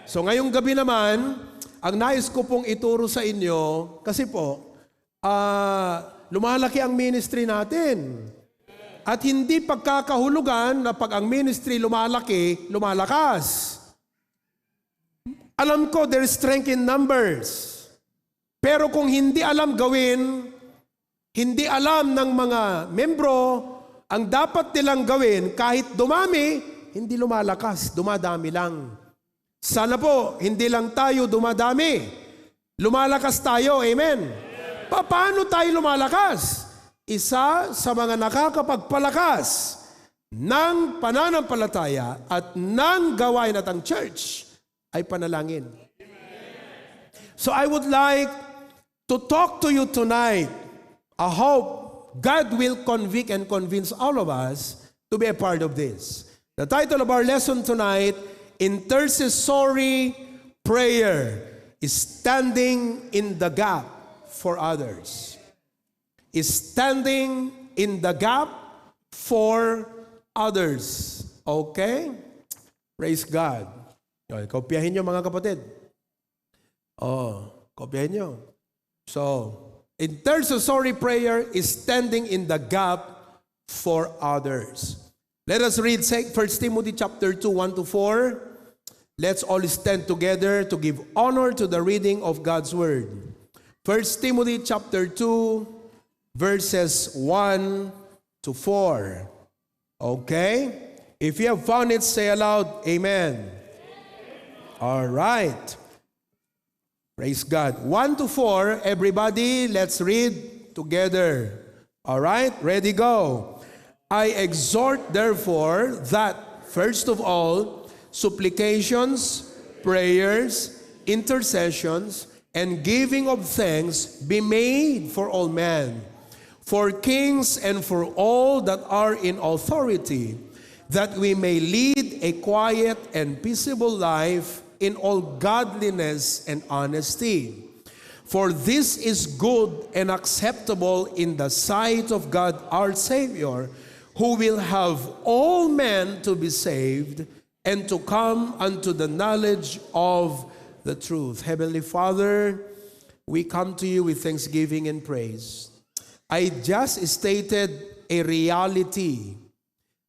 So ngayong gabi naman, ang nais ko pong ituro sa inyo, kasi po, lumalaki ang ministry natin. At hindi pagkakahulugan na pag ang ministry lumalaki, lumalakas. Alam ko, there is strength in numbers. Pero kung hindi alam gawin, hindi alam ng mga membro, ang dapat nilang gawin, kahit dumami, hindi lumalakas, dumadami lang. Sana po, hindi lang tayo dumadami. Lumalakas tayo, amen? Paano tayo lumalakas? Isa sa mga nakakapagpalakas ng pananampalataya at ng gawain at ang church ay panalangin. So I would like to talk to you tonight. I hope God will convict and convince all of us to be a part of this. The title of our lesson tonight, Intercessory Prayer, is standing in the gap for others. Is standing in the gap for others. Okay? Praise God. Kopyahin nyo mga kapatid. Kopyahin nyo. So, intercessory prayer is standing in the gap for others. Let us read 1 Timothy chapter 2, 1-4. Let's all stand together to give honor to the reading of God's word. 1 Timothy chapter 2, verses 1-4. Okay? If you have found it, say aloud, Amen. All right. Praise God. 1-4, everybody, let's read together. All right? Ready, go. I exhort, therefore, that, first of all, supplications, prayers, intercessions, and giving of thanks be made for all men, for kings and for all that are in authority, that we may lead a quiet and peaceable life in all godliness and honesty. For this is good and acceptable in the sight of God our Savior, who will have all men to be saved and to come unto the knowledge of the truth. Heavenly Father, we come to you with thanksgiving and praise. I just stated a reality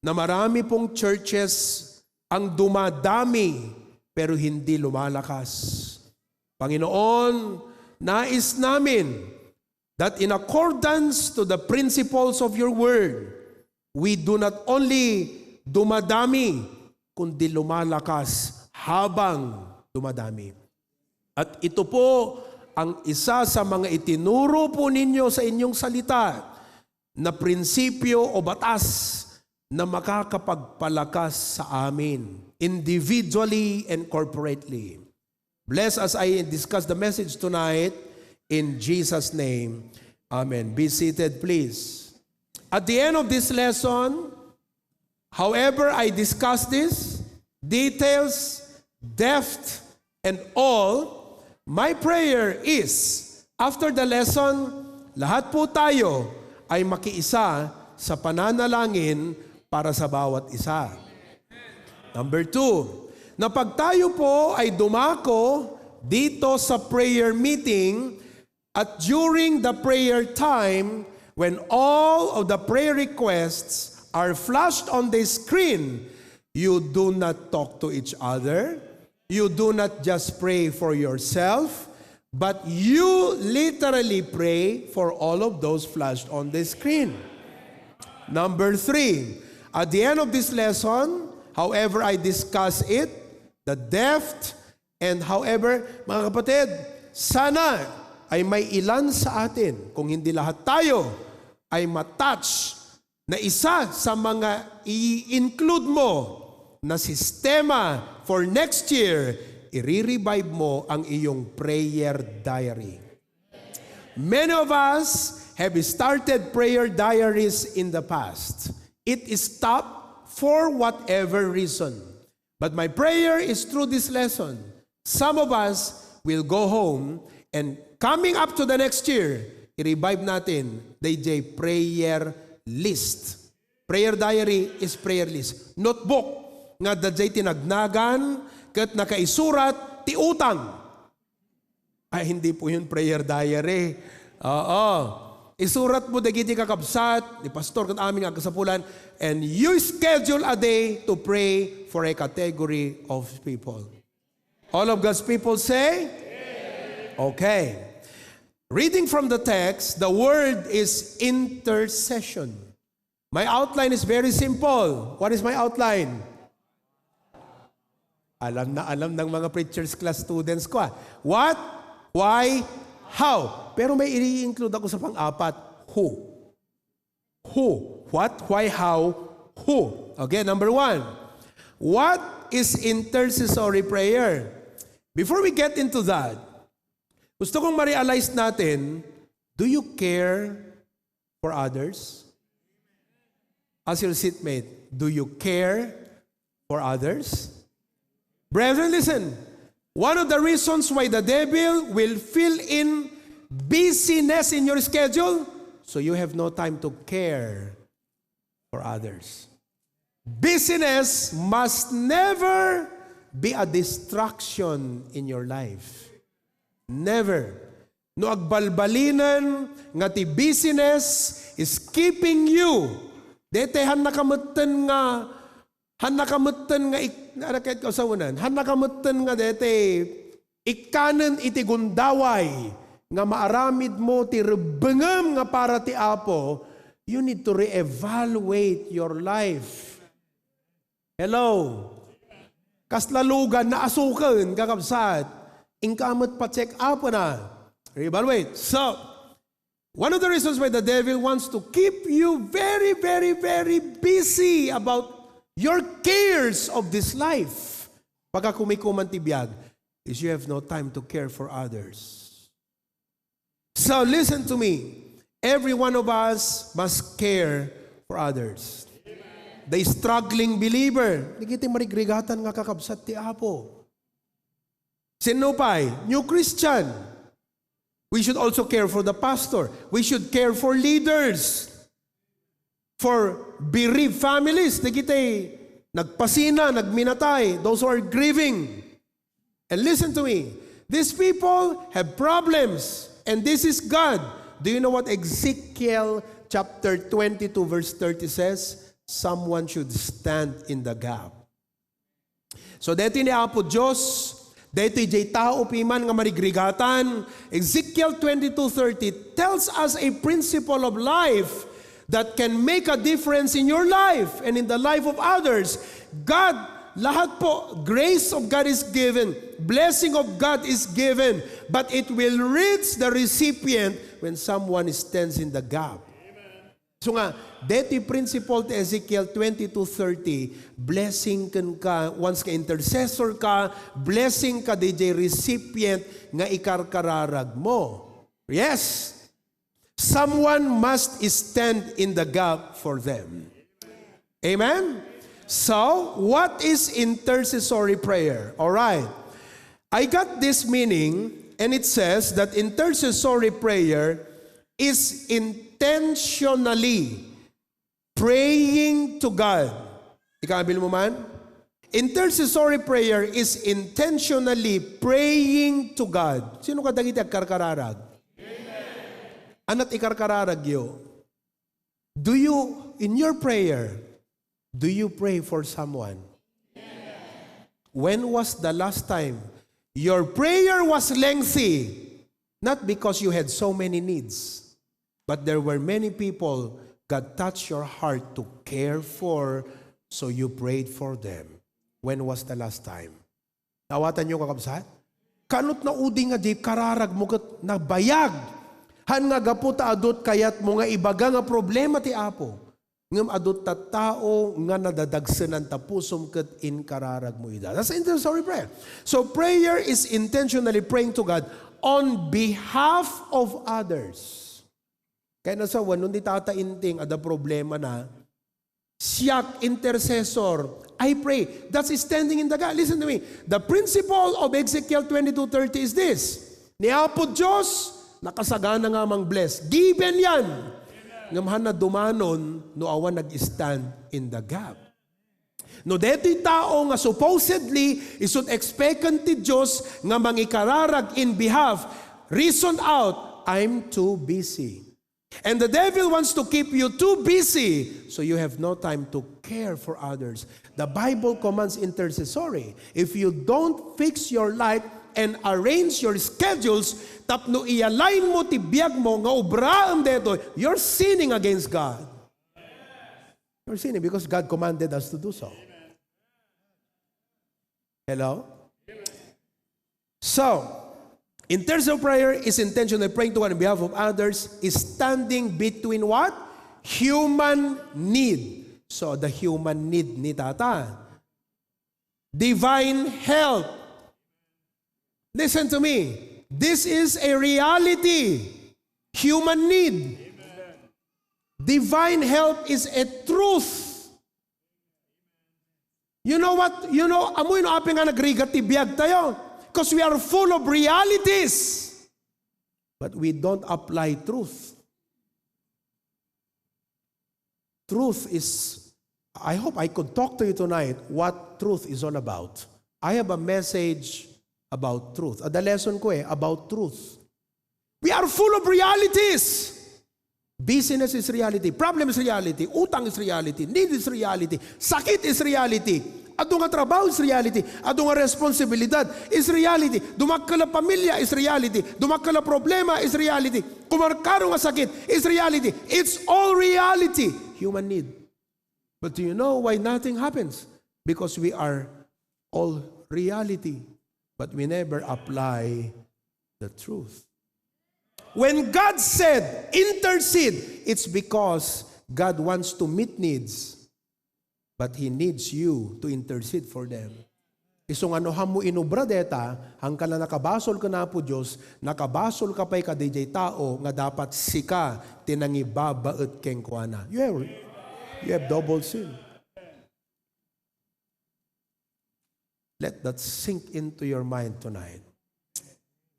na marami pong churches ang dumadami pero hindi lumalakas. Panginoon, nais namin that in accordance to the principles of your word, we do not only dumadami, kundi lumalakas habang dumadami. At ito po ang isa sa mga itinuro po ninyo sa inyong salita na prinsipyo o batas na makakapagpalakas sa amin, individually and corporately. Bless as I discuss the message tonight in Jesus' name. Amen. Be seated, please. At the end of this lesson, however I discuss this, details, depth, and all, my prayer is, after the lesson, lahat po tayo ay makiisa sa pananalangin para sa bawat isa. Number 2, na pag tayo po ay dumako dito sa prayer meeting at during the prayer time, when all of the prayer requests are flashed on the screen, you do not talk to each other. You do not just pray for yourself, but you literally pray for all of those flashed on the screen. Number 3, at the end of this lesson, however I discuss it, the depth, and however, mga kapatid, sana ay may ilan sa atin, kung hindi lahat tayo, ay matouch na isa sa mga i-include mo na sistema for next year, i-revive mo ang iyong prayer diary. Many of us have started prayer diaries in the past. It is stopped for whatever reason. But my prayer is through this lesson, some of us will go home and coming up to the next year, i-revive natin the prayer list. Prayer diary is prayer list. Notebook nga dadjay tinagnagan ket nakaisurat ti utang. Ay, hindi po yun prayer diary. Oo. Isurat mo dagiti kakabsat, ni pastor ket aming kasapulan, and you schedule a day to pray for a category of people. All of God's people say? Okay. Reading from the text, the word is intercession. My outline is very simple. What is my outline? Alam ng mga preachers class students ko. What? Why? How? Pero may i-include ako sa pang-apat. Who? Who? What? Why? How? Who? Okay, number 1. What is intercessory prayer? Before we get into that, gusto kong ma-realize natin, do you care for others? As your seatmate, do you care for others? Brethren, listen. One of the reasons why the devil will fill in busyness in your schedule, so you have no time to care for others. Busyness must never be a distraction in your life. Never. No agbalbalinan nga ti busyness is keeping you. Dete han nakamutten nga nakakit ko sa unan. Han nakamutten nga dete ikanen iti gundaway nga maaramid mo ti rebengem nga para ti Apo. You need to reevaluate your life. Hello. Kaslalugan na asukan kakabsat. Ingkamot pa check up na. Reevaluate. So, one of the reasons why the devil wants to keep you very, very, very busy about your cares of this life, pagka kumikuman tibiyag, is you have no time to care for others. So listen to me. Every one of us must care for others. The struggling believer, di kita marigrigatan nga kakabsat ti Apo. Sinupay, new Christian. We should also care for the pastor. We should care for leaders. For bereaved families, di kita nagpasina, nagminatay, those who are grieving. And listen to me, these people have problems, and this is God. Do you know what Ezekiel chapter 22 verse 30 says? Someone should stand in the gap. So dito ni Apo Diyos, dito jay tao piman nga marigrigatan. Ezekiel 22:30 tells us a principle of life that can make a difference in your life and in the life of others. God, lahat po, grace of God is given, blessing of God is given, but it will reach the recipient when someone stands in the gap. So nga, dito principle to Ezekiel 22:30, blessing ka, once ka intercessor ka, blessing ka DJ recipient nga ikarkararag mo. Yes, someone must stand in the gap for them. Amen? So, what is intercessory prayer? All right. I got this meaning, and it says that intercessory prayer is intentionally praying to God. Ikabil mo man? Intercessory prayer is intentionally praying to God. Sino ka dagiti agkarkararag? Anat ikarkararag yo? Do you, in your prayer, do you pray for someone? When was the last time your prayer was lengthy? Not because you had so many needs, but there were many people God touched your heart to care for, so you prayed for them. When was the last time? Nawatan nyo kakabsat? Kanot na udi nga di kararag mo kat nabayag. Han nga gaputa adot kayat mo nga ibaga nga problema ti Apo. Ngam adot ta tao nga nadadagsen ang tapusom kat in kararag mo ida. That's intercessory prayer. So prayer is intentionally praying to God on behalf of others. Kaya nasa wanon di tatainting ada problema na siyak intercessor. I pray. That's standing in the gap. Listen to me. The principle of Ezekiel 22:30 is this. Ni Apo Diyos, nakasagana nga mang bless. Given yan. Ngamahan na dumanon, no awan nag-stand in the gap. No deto'y tao nga supposedly isud expectant ti Diyos nga mangikararag in behalf, reason out, I'm too busy. And the devil wants to keep you too busy so you have no time to care for others. The Bible commands intercessory. If you don't fix your life and arrange your schedules, tapno i-align mo ti biyag mo nga obraam deto, you're sinning against God. You're sinning because God commanded us to do so. Hello? So, intercessory prayer is intentional praying to God on behalf of others, is standing between what? Human need. So, the human need ni tata. Divine help. Listen to me. This is a reality. Human need. Divine help is a truth. You know what? You know, amoy no aping nga nagrigat ti biyag tayo. Because we are full of realities. But we don't apply truth. Truth is, I hope I could talk to you tonight what truth is all about. I have a message about truth. The lesson ko about truth. We are full of realities. Business is reality. Problem is reality. Utang is reality. Need is reality. Sakit is reality. Adto nga trabaho is reality. Adto nga responsibilidad is reality. Dumakala pamilya is reality. Dumakala problema is reality. Kumarkaro nga sakit is reality. It's all reality. Human need. But do you know why nothing happens? Because we are all reality. But we never apply the truth. When God said, intercede, it's because God wants to meet needs. But He needs you to intercede for them. Isong ano mo inubra deta, hangka na nakabasol ka na po Diyos, nakabasol ka pa'y kadijay tao, nga dapat sika, tinangibabaet keng kuana. You have double sin. Let that sink into your mind tonight.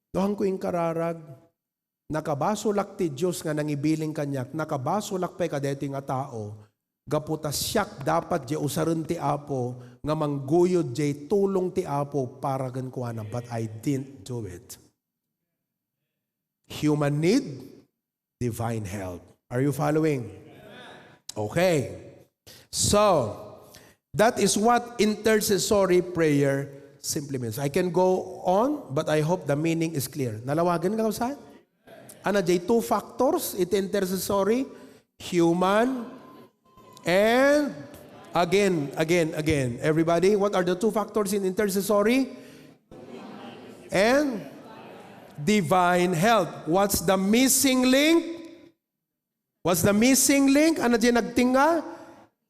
Dohan ko yung kararag, nakabasolak ti Diyos nga nangibiling kanyak, nakabasolak pa'y kadeti nga tao, gaputa siyak dapat jay usaran ti Apo, nga mangguyod jay tulong ti Apo para gankuana, but I didn't do it. Human need, divine help. Are you following? Okay. So, that is what intercessory prayer simply means. I can go on, but I hope the meaning is clear. Nalawagan ka saan? Ano jay two factors, it intercessory, human, and again. Everybody, what are the two factors in intercessory? And divine help. What's the missing link? What's the missing link? Ano dyan nagtinga?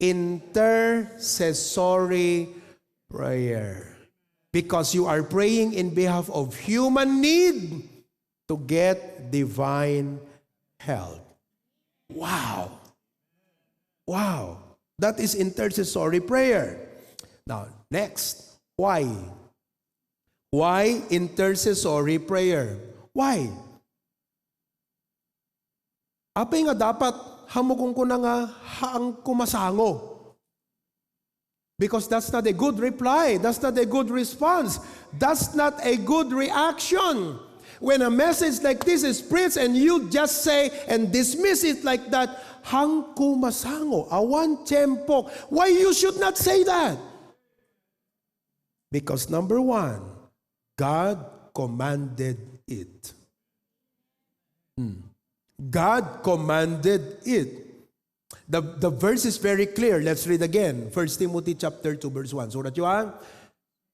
Intercessory prayer. Because you are praying in behalf of human need to get divine help. Wow. Wow. That is intercessory prayer. Now, next. Why? Why intercessory prayer? Why? Apay nga dapat hamugong ko na nga haang kumasango. Because that's not a good reply. That's not a good response. That's not a good reaction. When a message like this is preached and you just say and dismiss it like that, hang kumasango, awan tiyempo. Why you should not say that? Because number one, God commanded it. God commanded it. The verse is very clear. Let's read again. 1 Timothy chapter 2 verse 1. Surat yun.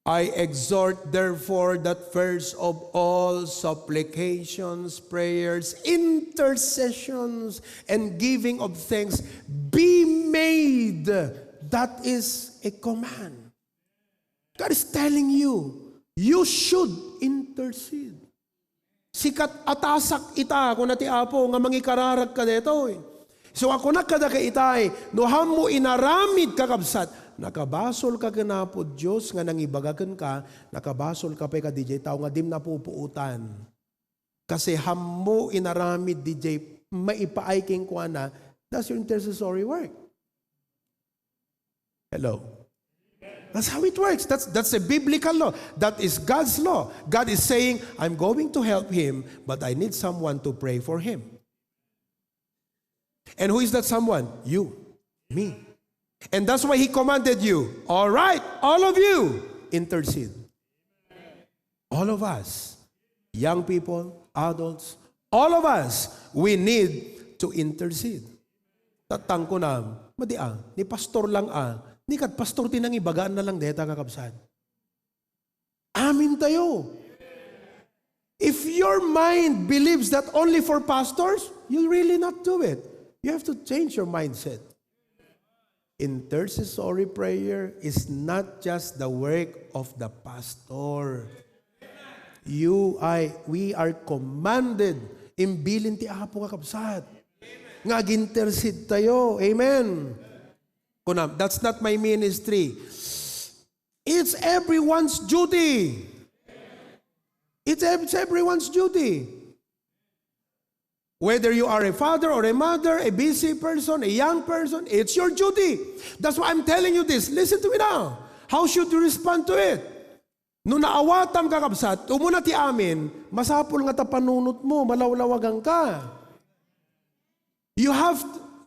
I exhort therefore that first of all supplications, prayers, intercessions, and giving of thanks be made. That is a command. God is telling you, you should intercede. Sikat atasak ita kung nati Apo nga mangikararag ka dito. So ako nakada ka itay, noham mo inaramid kakabsat, nakabasol ka na po Diyos nga nangibagakan ka, nakabasol ka pa ka DJ tao nga dim na pupuutan. Kasi hammo inaramid DJ maipaay king kuana, that's your intercessory work. Hello. That's how it works. That's a biblical law. That is God's law. God is saying, I'm going to help him, but I need someone to pray for him. And who is that someone? You, me. And that's why he commanded you, all right, all of you, intercede. All of us, young people, adults, all of us, we need to intercede. Tatang ko na, ni pastor lang ni kat pastor tinang ibagaan na lang deta kakabsat. Amin tayo. If your mind believes that only for pastors, you'll really not do it. You have to change your mindset. Intercessory prayer is not just the work of the pastor. We are commanded imbilin ti apo kakabsat. Nga gintercede tayo. Amen. Kunam, that's not my ministry. It's everyone's duty. It's everyone's duty. Whether you are a father or a mother, a busy person, a young person, it's your duty. That's why I'm telling you this. Listen to me now. How should you respond to it? Nung naawatam kakabsat, umuna ti amin, masapul nga tapanunot mo, malawlawagan ka.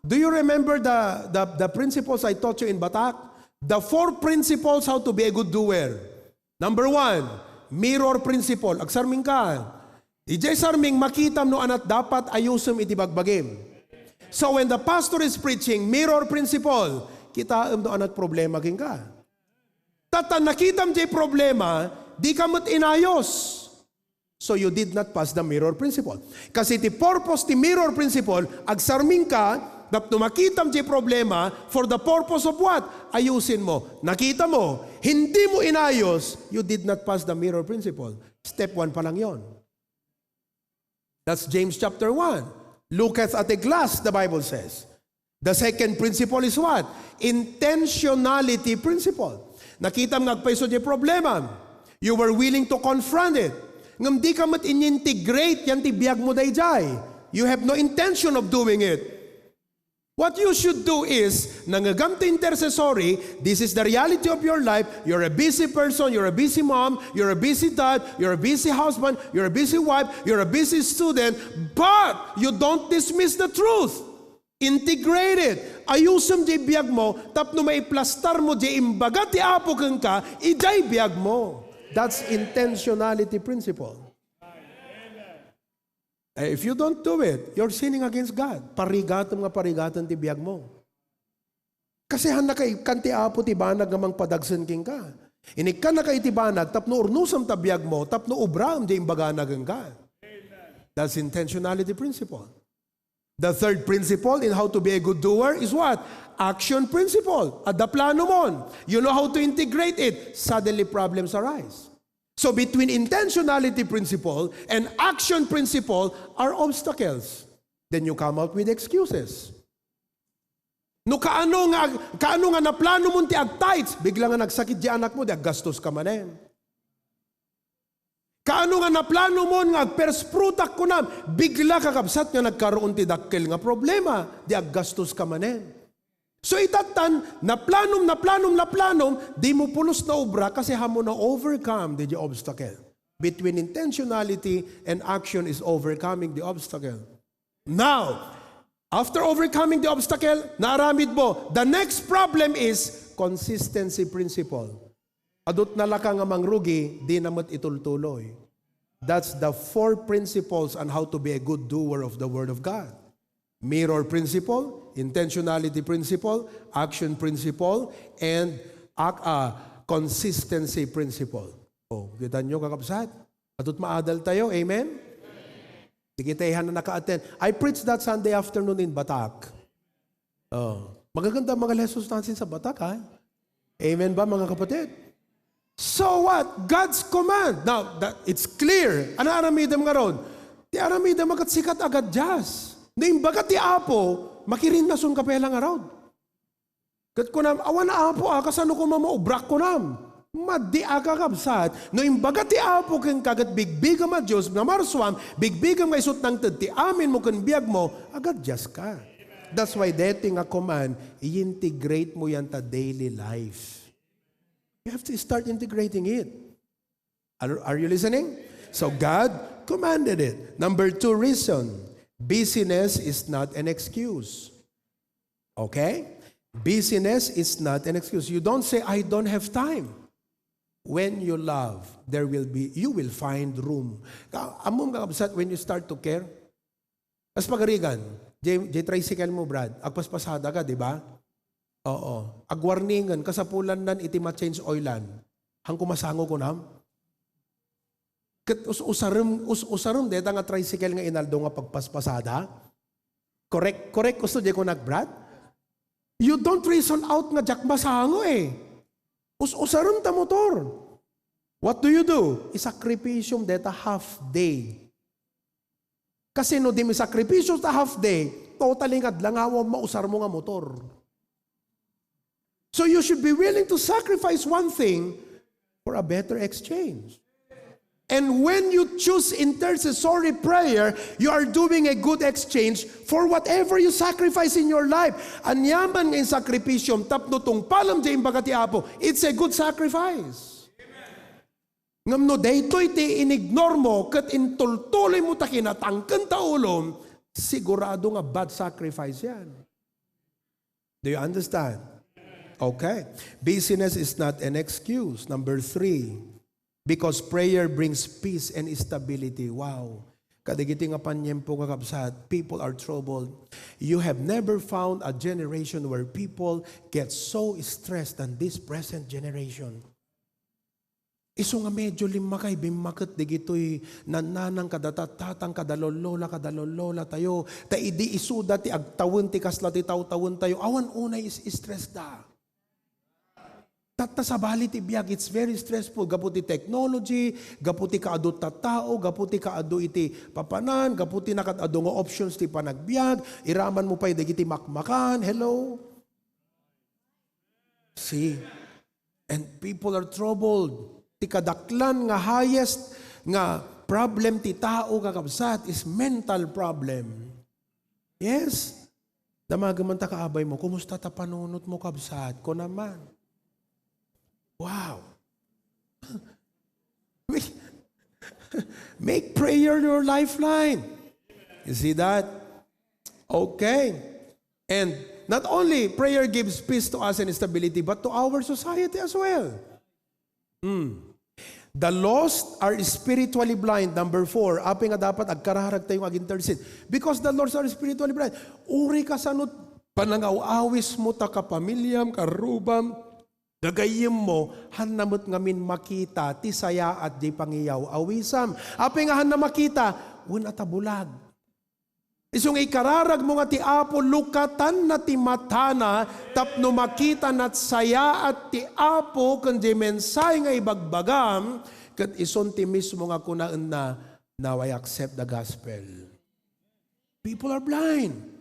Do you remember the principles I taught you in Batak? The 4 principles how to be a good doer. Number 1, mirror principle. Agsarming ka. Ijay sarming makitam no anat dapat ayusum iti bagbagim. So when the pastor is preaching, mirror principle, kita no anat problema king ka. Tatan nakitam jay problema, di ka mo't inayos. So you did not pass the mirror principle. Kasi ti purpose ti mirror principle, agsarming ka, dap tumakitam ti problema, for the purpose of what? Ayusin mo. Nakita mo, hindi mo inayos, you did not pass the mirror principle. Step 1 pa lang yon. That's James chapter 1. Looketh at a glass, the Bible says. The second principle is what? Intentionality principle. Nakita mo nagpaiso ti problema. You were willing to confront it. Ngam di ka mat in-integrate yan ti biyag mo dayjay. You have no intention of doing it. What you should do is, nangagam ti intercessory, this is the reality of your life, you're a busy person, you're a busy mom, you're a busy dad, you're a busy husband, you're a busy wife, you're a busy student, but you don't dismiss the truth. Integrate it. Ayusam di biyag mo, tapno maiplastar mo di imbaga ti apo kang ka, ijay biyag mo. That's intentionality principle. If you don't do it, you're sinning against God. Parigatan nga parigatan ti biyag mo. Kasi handa kay kanti apo ti banag nga mang padagsen king ka. Inik ka na kay ti banag, tapno urnusam ta biyag mo, tapno ubram di imbaga nagang ka. That's intentionality principle. The third principle in how to be a good doer is what? Action principle. At the plano mon. You know how to integrate it. Suddenly problems arise. So between intentionality principle and action principle are obstacles. Then you come out with excuses. No kaano nga na plano mo ti agtights, bigla nga nagsakit di anak mo, di aggastos ka manen. Kaano nga na plano mo nga agpersprutak ko na, bigla kakabsat nga nagkaroon ti dakkel nga problema, di aggastos ka manen. So itatan, na planom, di mo pulos na obra kasi hamo na overcome the obstacle. Between intentionality and action is overcoming the obstacle. Now, after overcoming the obstacle, naaramid mo, the next problem is consistency principle. Adot na laka nga mangrugi, di namat itultuloy. That's the 4 principles on how to be a good doer of the Word of God. Mirror principle, intentionality principle, action principle, and consistency principle. Oh, kita nyo kakabsat? Adot maadal tayo, amen? Dikitahan na naka-attend. I preached that Sunday afternoon in Batak. Magaganda mga lessons natin sa Batak, ha? Amen ba mga kapatid? So what? God's command. Now, it's clear. Ano aramidam nga ron? Ti aramidam sikat agad jas. Naimbaga ti apo, makirin na sun kapela nga ron. Kat ko nam, awan na apo, kasano ko mamaubrak ko nam. Madi akakabsat. No imbaga ti apo kang kagat bigbigam a Diyos, nga marswam, bigbigam nga isot ng ti amin mo kan biyag mo, agad jas ka. That's why dating a command, i-integrate mo yan ta daily life. You have to start integrating it. Are you listening? So God commanded it. Number 2 reason, busyness is not an excuse. Okay? Busyness is not an excuse. You don't say, I don't have time. When you love, you will find room. Among kakabsat, when you start to care, as pagarigan, tricycle mo, Brad, agpaspasada ka, di ba? Oo. Agwarningan, kasapulan nan, iti ma-change oilan. Hang kumasango ko nam. Usarum, deta nga tricycle nga inaldo nga pagpaspasada. Correct, gusto di ko nag-Brad? You don't reason out nga jak masango eh. Usarum ta motor. What do? Isakripisyum deta half day. Kasi no di mi sakripisyum ta half day, totally nga langaw mausar mo nga motor. So you should be willing to sacrifice one thing for a better exchange. And when you choose intercessory prayer, you are doing a good exchange for whatever you sacrifice in your life. Anyaman ng sakripisyum, tapno tong palam dyan bagati apo, it's a good sacrifice. Ngam no dayto iti inignore mo, kat intultuloy mo takinatangkan taulom, sigurado nga bad sacrifice yan. Do you understand? Okay. Busyness is not an excuse. Number 3, because prayer brings peace and stability. Wow. Kadigiti nga panyempo kakabsat, people are troubled. You have never found a generation where people get so stressed than this present generation. Iso nga medyo lima kay bimakit digito'y nananang kadatatang kadalolola tayo. Ta idi isuda ti agtawon ti kasla ti tawon tayo. Awan unay is stress da. Tata sa bali ti biyag, it's very stressful. Gaputi technology, gaputi kaado tatao, gaputi kaado iti papanan, gaputi nakadado nga options ti panagbiag, iraman mo pa iti makmakan, hello? See? And people are troubled. Ti kadaklan nga highest nga problem ti tao kakabsat is mental problem. Yes? Damagaman ta kaabay mo, kumusta ta panunot mo kabsat? Ko naman. Wow. Make prayer your lifeline. You see that? Okay. And not only prayer gives peace to us and stability, but to our society as well. The lost are spiritually blind. Number 4, api nga dapat agkararag tayo ag-intercede. Because the lost are spiritually blind. Uri ka sanot, panangaw-awis mo ta kapamilyam, karubam, gagayim mo, hanamot ngamin makita, tisaya at di pangiyaw awisam. Api nga han na makita, wala tabulag. Isong ikararag mo nga ti apo, lukatan na ti matana, tapno makita nat saya at ti apo, kundi mensay nga ibagbagam, kat ison ti mismo nga kunaan na, now I accept the gospel. People are blind.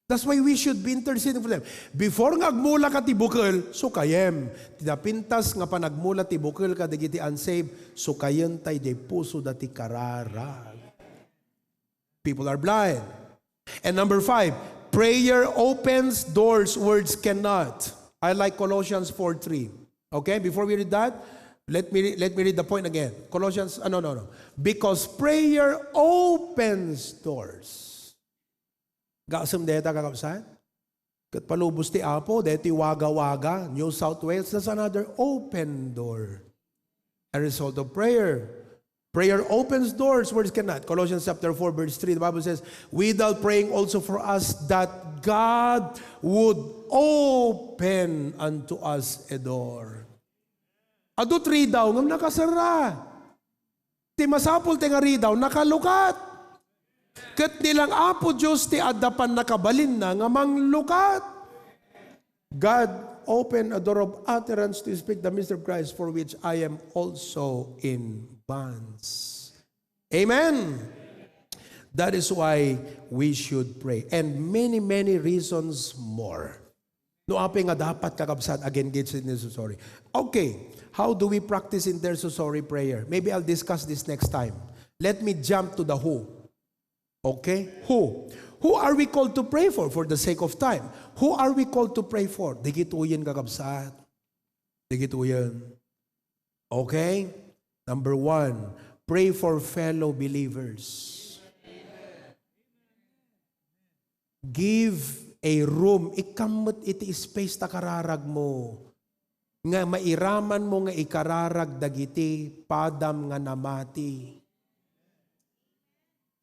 That's why we should be interceding for them. Before nga agmula ka ti bukal, sukayem. Tinapintas nga panagmula ti bukal ka digiti unsaved, sukayen tay di puso dati kararag. People are blind. And number 5, prayer opens doors words cannot. I like Colossians 4:3. Okay, before we read that, let me read the point again. Colossians, no. Because prayer opens doors. Gasam deta kakapsan. Kat palubos ti apo, deti waga-waga, New South Wales, that's another open door. A result of prayer. Prayer opens doors, words cannot. Colossians chapter 4, verse 3, the Bible says, without praying also for us that God would open unto us a door. Ado 3 daw, ngam nakasara. Ti masapul ti nga ridaw, nakalukat. Kat nilang apo Diyos ti adapan nakabalin na nga manglukat. God opened a door of utterance to speak the mystery of Christ, for which I am also in bonds. Amen. That is why we should pray. And many, many reasons more. No api nga dapat kakabsat again gets intercessory. Okay, how do we practice intercessory prayer? Maybe I'll discuss this next time. Let me jump to the who. Okay? Who? Who are we called to pray for the sake of time? Who are we called to pray for? Digituyen kakabsat. Digituyen. Okay? Number 1, pray for fellow believers. Give a room, ikamot iti space ta kararag mo. Nga mairaman mo nga ikararag dagiti, padam nga namati.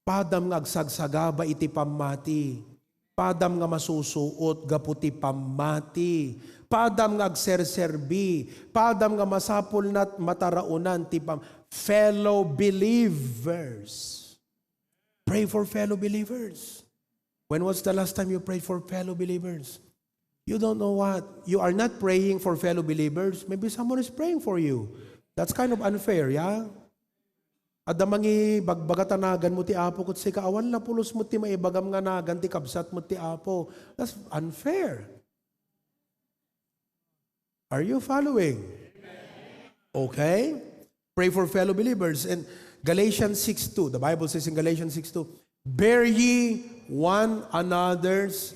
Padam nga agsagsagaba iti pamati. Padam nga masusuot gaputi pamati. Padam nga agserserbi. Padam nga masapul na't mataraunan ti fellow believers. Pray for fellow believers. When was the last time you prayed for fellow believers? You don't know what. You are not praying for fellow believers. Maybe someone is praying for you. That's kind of unfair, yeah? Adamangi bagbagatanagan mo ti Apo kut si kaawan la pulos mo ti maibagam nga nagan ti kabsat mo ti Apo. That's unfair. Are you following? Okay? Pray for fellow believers. And Galatians 6:2, the Bible says in Galatians 6:2, bear ye one another's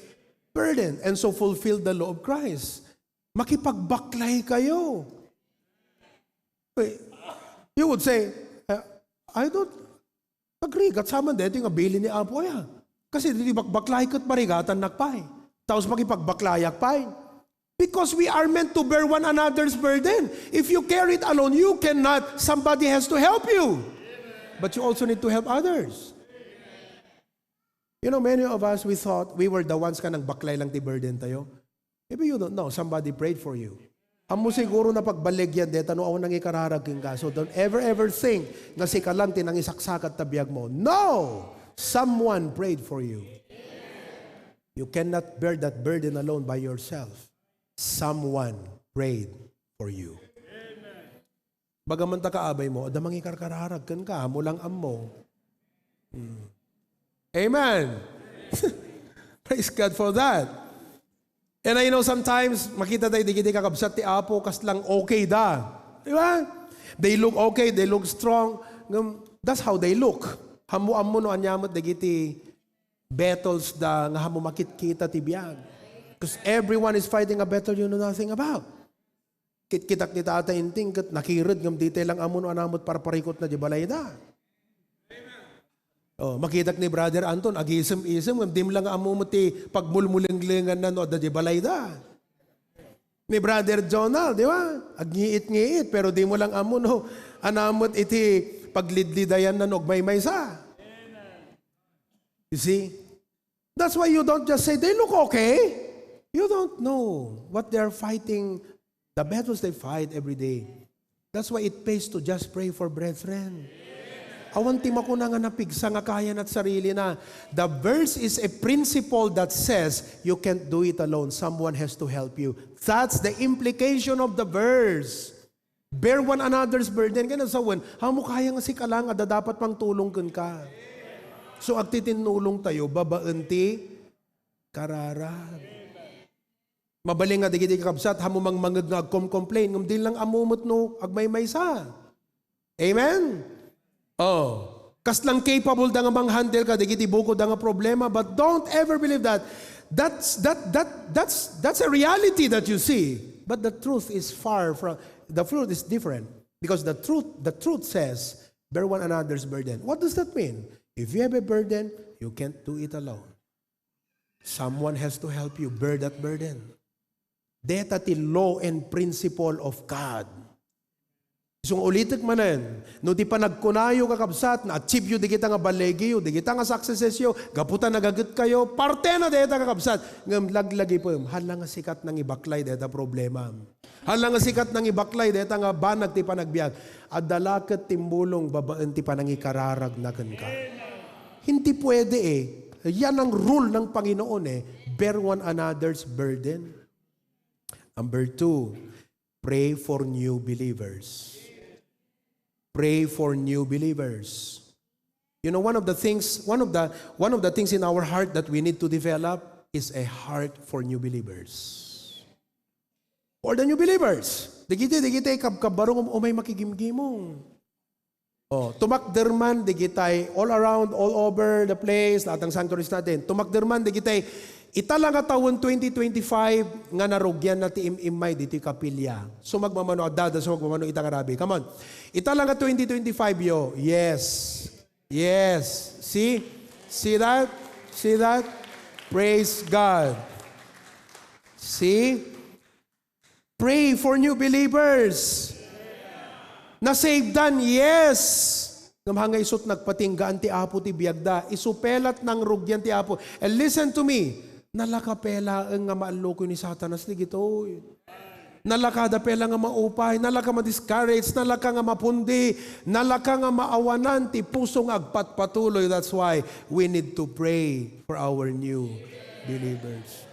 burden and so fulfill the law of Christ. Makipagbaklay kayo. You would say, I don't agree. Katsama dito yung abilin ni Apo ya. Kasi di bakbaklay kat marigatan nakpay. Tapos makipagbaklayak pay. Because we are meant to bear one another's burden. If you carry it alone, you cannot. Somebody has to help you. But you also need to help others. You know, many of us, we thought we were the ones ka nang baklay lang ti burden tayo. Maybe you don't know. Somebody prayed for you. Amo siguro na pagbaligyan deta no aw nang ikararagin ka. So don't ever think na si kalang tinang isaksakat tabiyag mo. No! Someone prayed for you. You cannot bear that burden alone by yourself. Someone prayed for you. Bagaman ta kaabay mo, adamang ikarkararagkan ka, amo lang ammo. Amen. Praise God for that. And I know sometimes, makita tayo, di kakabsat ti Apo, kas lang okay da. Di ba? They look okay, they look strong. That's how they look. Hamu-amu no anyamot, digiti battles da, nga hamu makit-kita ti biyag. Because everyone is fighting a battle you know nothing about. Kit-kitak ni tata inting, nakirid, ngam detail lang amu no anamot para parikot na di balay da. Oh, makitak ni Brother Anton, agisem-isem, dim lang amumuti pagmulmulinglingan na no, da di balay da. Ni Brother Jonal, di ba? Agngiit-ngiit, pero di mo lang amo no, anamot iti paglidlidayan na nogmay-may sa. You see? That's why you don't just say, they look okay. You don't know what they're fighting, the battles they fight every day. That's why it pays to just pray for brethren. Awan ti makuna nga napigsa nga kaya na't sarili na. The verse is a principle that says you can't do it alone. Someone has to help you. That's the implication of the verse. Bear one another's burden. Kaya nasawan, hamo kaya nga si kalang ada dapat pang tulong ka. So agtitinulong tayo, babaan ti kararag. Mabaling nga digiti kakabsat, hamo mang mangag nga agkom-complain, ngam din lang amumot no, agmay-may sa. Amen? Oh, kas lang capable da nga mang-handle ka, digiti buko da nga problema, but don't ever believe that. That's a reality that you see. But the truth is far from, the truth is different. Because the truth says, bear one another's burden. What does that mean? If you have a burden, you can't do it alone. Someone has to help you bear that burden. Deta ti law and principle of God. Isong ulitik manen, no di pa nagkunayo kakabsat, na-achieve yu, di kita nga balegi yu, di kita nga successes yu, gaputan nagagot kayo, parte na deta kakabsat. Ngam laglagi po yung, hala nga sikat ng ibaklay deta problema. Hala nga sikat ng ibaklay deta nga banag ti panagbiag. Adalakat timbulong babaan ti panang ikararag na ka. Hindi pwede eh. Yan ang rule ng Panginoon eh. Bear one another's burden. Number 2, pray for new believers. Pray for new believers. You know, one of the things in our heart that we need to develop is a heart for new believers. For the new believers. Digiti kabbarong umay makigimgimong. Oh, tumakderman digitay all around, all over the place, lahat ng sanctuaries natin. Tumakderman digitay Ita lang taon 2025 nga narugyan na ti imay diti kapilya. So magmamano adada so magmamano ita karabi. Come on. Ita lang 2025 yo. Yes. Yes. See? See that? See that? Praise God. See? Pray for new believers. Na-savedan, yes. Namhanga isot nagpatinggaan ti Apo ti biyagda. Isupelat ng rugyan ti Apo. And listen to me. Nalakapela ang nga maaloko ni Satanas ni gito. Nalakada pela nga maupay. Nalaka ma-discourage. Nalaka nga mapundi. Nalaka nga maawanan ti pusong agpatpatuloy. That's why we need to pray for our new believers.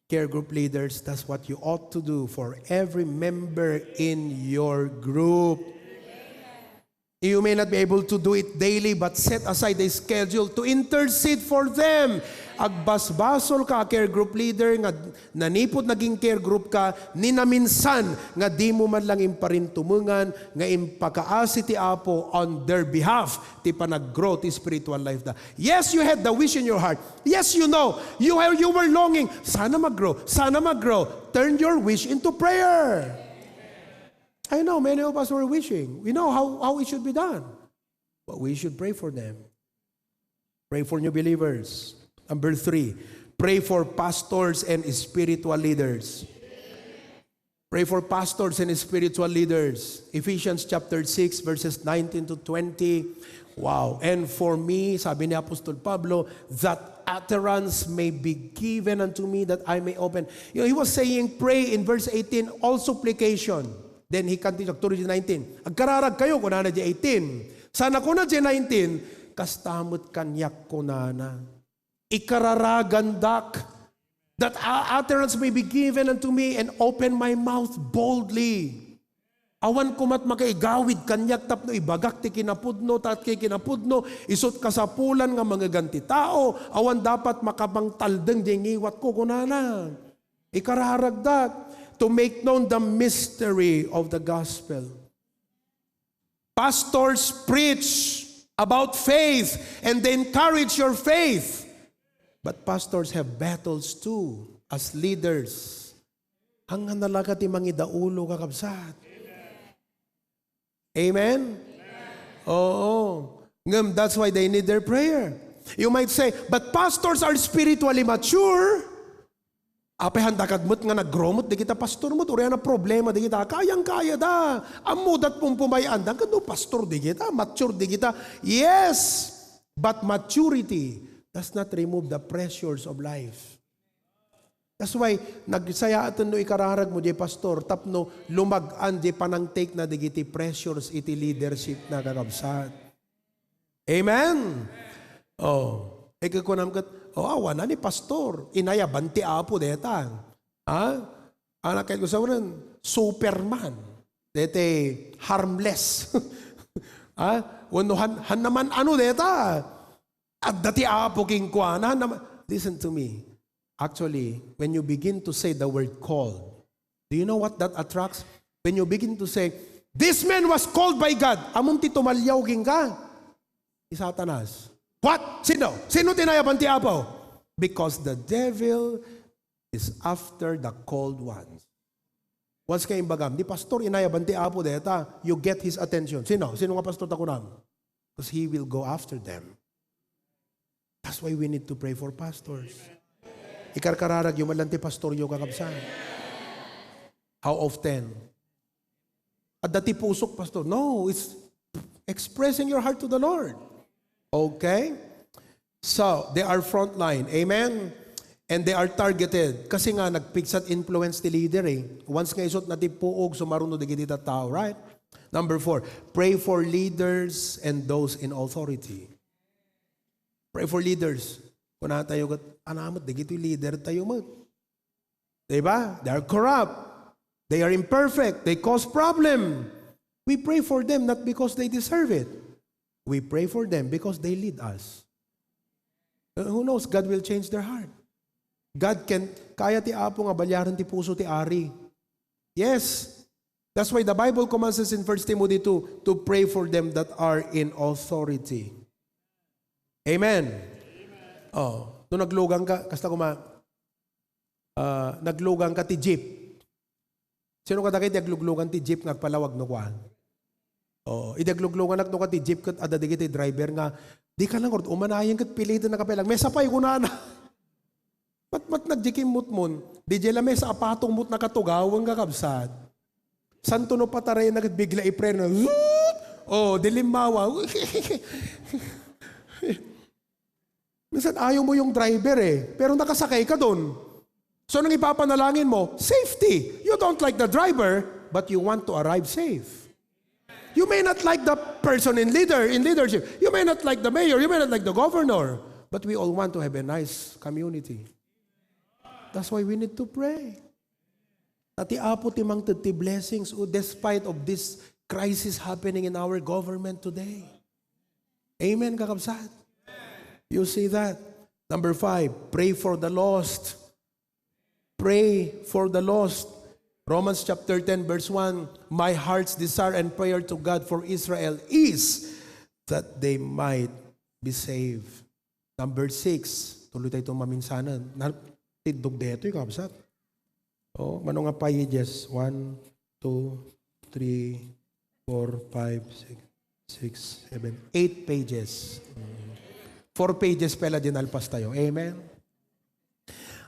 Care group leaders, that's what you ought to do for every member in your group. You may not be able to do it daily, but set aside a schedule to intercede for them. Agbasbasol ka, care group leader, nga nanipot naging care group ka, ninaminsan nga di mo man lang imparintumungan, nga impakaasi ti Apo on their behalf, ti panag-grow ti spiritual life da. Yes, you had the wish in your heart. Yes, you know, you were longing, sana mag-grow, sana mag-grow. Turn your wish into prayer. I know many of us were wishing. We know how it should be done. But we should pray for them. Pray for new believers. Number 3, pray for pastors and spiritual leaders. Pray for pastors and spiritual leaders. Ephesians chapter 6 verses 19 to 20. Wow. And for me, sabi ni Apostol Pablo, that utterance may be given unto me that I may open. You know, he was saying, pray in verse 18, all supplication. Then he continued to 19. Agkararag kayo kung na di 18. Sana ko na di 19, kastamot kanyak ko na. Ikararagandak, that utterance may be given unto me and open my mouth boldly. Awan kumat makaigawid kanyak tapno ibagak ti kinapudno, tat kay kinapudno, isot kasapulan nga mga ganti tao, awan dapat makabangtaldeng jengiwat ko kunana. Ikararagdak, to make known the mystery of the gospel. Pastors preach about faith and they encourage your faith. But pastors have battles too as leaders. Hanggang nalaga ti mangidaulo kakabsat. Amen? Oo. That's why they need their prayer. You might say, but pastors are spiritually mature. Apay handakadmot nga nag-gromot, di kita pastor mo, uriyan na problema, di kita, kayang-kaya da. Amudat pong pumayaan, kano pastor di kita, mature di kita. Yes, but maturity does not remove the pressures of life. That's why, nagsayaan no ikararag mo di pastor, tapno lumag-an di panang take na di iti pressures, iti leadership na kakabsat. Amen? Oh, ikakunam kat, awan na ni pastor. Inayaban ti Apo deta. Anak kayo sa unan, Superman. Dete, harmless. Han naman ano deta. At dati Apo king kuana. Listen to me. Actually, when you begin to say the word called, do you know what that attracts? When you begin to say, this man was called by God. Among ti tumalyaw king ka. Satanas. What? Sino? Sino tinayaban ti Apo? Because the devil is after the called ones. Once kayong bagam, di pastor inayaban ti Apo deta, you get his attention. Sino? Sino nga pastor takunam? Because he will go after them. That's why we need to pray for pastors. Ikarkararag yung malanti pastor yung kakabsan. How often? At dati pusok pastor. No, it's expressing your heart to the Lord. Okay? So, they are frontline. Amen? And they are targeted. Kasi nga, nag-fix at influence the leader eh. Once nga isot natin puog, sumarunod na gitita tao, right? Number 4, pray for leaders and those in authority. Pray for leaders. Kung na tayo, anamot, digito yung leader tayo mo. Diba? They are corrupt. They are imperfect. They cause problem. We pray for them not because they deserve it. We pray for them because they lead us. Who knows? God will change their heart. God can, kaya ti Apo nga balyaran ti puso ti Ari. Yes. That's why the Bible commands us in 1 Timothy 2 to pray for them that are in authority. Amen. Oh, nung naglugang ka, kasta kuma, naglugang ka ti jeep. Sino ka dakit nagluglugan ti jeep nagpalawag no kwan? Idagluglugan no ka ti jeep kat adadigit ti driver nga di ka lang umanayan kat pilitin na kapelang. May sapay ko na. Mat nagjikim mutmon. Di jela may sa apatong mut nakatugawang kakabsat. Santo no pataray na bigla ipre na. Dilimbawa. Minsan ayaw mo yung driver pero nakasakay ka doon. So nang ipapanalangin mo, safety. You don't like the driver, but you want to arrive safe. You may not like the person in leadership. You may not like the mayor. You may not like the governor. But we all want to have a nice community. That's why we need to pray. At iapot timang ti blessings despite of this crisis happening in our government today. Amen, kakabsat. You see that? Number 5, pray for the lost. Pray for the lost. Romans chapter 10 verse 1, my heart's desire and prayer to God for Israel is that they might be saved. Number 6, tuloy tayo itong maminsanan. Tidog dito yung kabsat. Mano nga pages? 1, 2, 3, 4, 5, 6, 7, 8 pages. 4 pages pala din alpas tayo. Amen?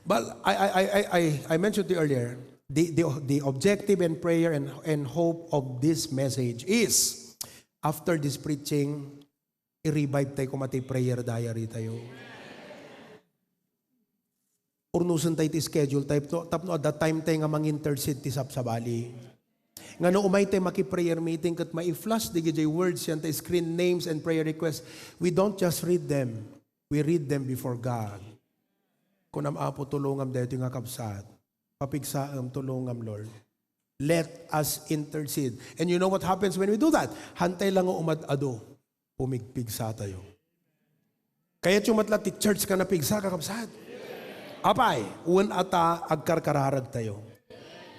But I mentioned to you earlier, the objective and prayer and hope of this message is, after this preaching, i-revive tayo kumati prayer diary tayo. Urnusan tayo ti schedule tayo. Tapno at that time tayo nga mang-intercede ti sapsabali. Nga no umay tayo maki-prayer meeting kat ma-i-flash di gajay words yan tayo screen names and prayer requests. We don't just read them. We read them before God. Kung apo tulungam dito nga kapsat. Papigsaam tulungam, Lord. Let us intercede. And you know what happens when we do that? Hantay lang o umad-ado. Pumigpigsa tayo. Kaya chumatla ti church ka na pigsa kakapsat. Apay, uwan ata agkarkararag tayo.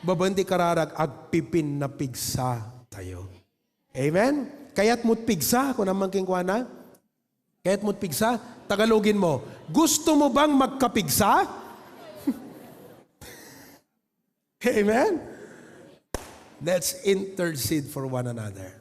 Babandi kararag agpipin na pigsa tayo. Amen? Kaya't mo't pigsa, kung naman kingkwana. Kaya't mo't pigsa, Tagalogin mo, gusto mo bang magkapigsa? Amen? Let's intercede for one another.